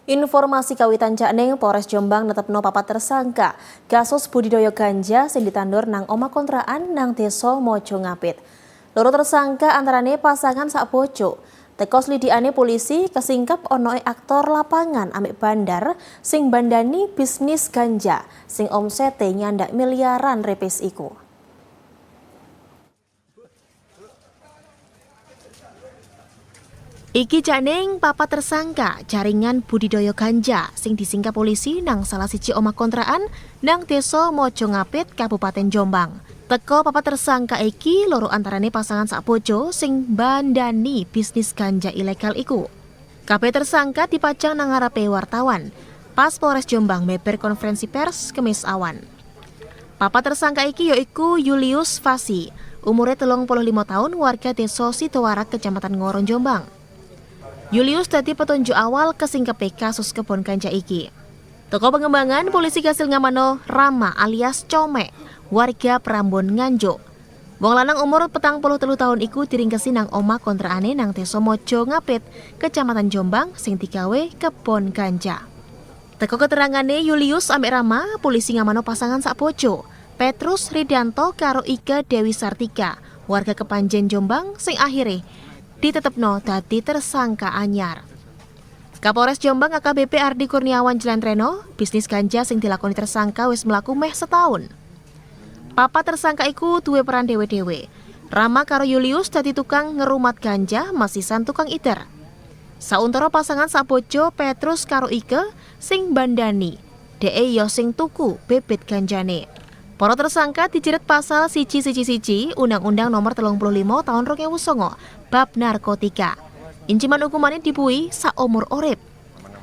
Informasi kawitan Cakning Polres Jombang netepno papat tersangka kasus budidaya ganja sing ditandur nang omah kontrakan nang Desa Mojo Ngapit. Loro tersangka antarane pasangan sak bojo. Teko slidikane polisi kesingkap onoe aktor lapangan ambek bandar sing bandani bisnis ganja sing omsete nyandak miliaran repes iku. Iki Cakning papat tersangka jaringan budidaya ganja sing disingkap polisi nang salah siji omah kontrakan nang Desa Mojo Ngapit, Kabupaten Jombang. Teko papat tersangka iki loro antarane pasangan sak bojo sing bandani bisnis ganja ilegal iku. Kabeh tersangka dipajang nang ngarepe wartawan pas Polres Jombang meber konferensi pers Kemis awan. Papat tersangka iki yaiku Julius Fasi, umure 35 tahun, warga Desa Sitowarak, Kecamatan Ngoron, Jombang. Julius dadi petunjuk awal kesingkepe kasus kebon ganja iki. Toko pengembangan polisi kasil ngamano Rama alias Come, warga Prambon Nganjuk. Wong lanang umur 43 tahun iku diringkesi nang omah kontraane nang Desa Mojo Ngapit, Kecamatan Jombang sing digawe kebon ganja. Teko keterangane Julius ambek Rama, polisi ngamano pasangan sak bojo, Petrus Ridanto karo Ika Dewi Sartika, warga Kepanjen Jombang sing akhire ditetepno dadi tersangka anyar. Kapolres Jombang AKBP Ardi Kurniawan Jelantreno, bisnis ganja sing dilakoni tersangka wis mlaku meh setahun. Papat tersangka iku duwe peran dewe-dewe. Rama karo Julius dadi tukang ngerumat ganja, masisan tukang iter. Sauntara pasangan sabojo Petrus karo Ike sing bandani, DE yo sing tuku bibit ganjane. Para tersangka dijerat pasal 111 Undang-Undang Nomor 35 Tahun 2009 bab narkotika. Inciman hukumannya dibuih saumur urip.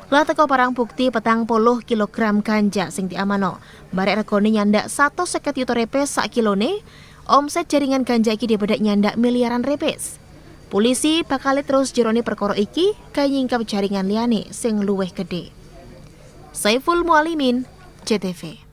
Lah teko barang bukti 40 kg ganja sing diamano. Barek regane nyandak 150 juta repes sak kilone. Omset jaringan ganja iki dibedak nyandak miliaran repes. Polisi bakal terus jeroni perkara iki kaya nyingkap jaringan liyane sing luwih gede. Saiful Mualimin, JTV.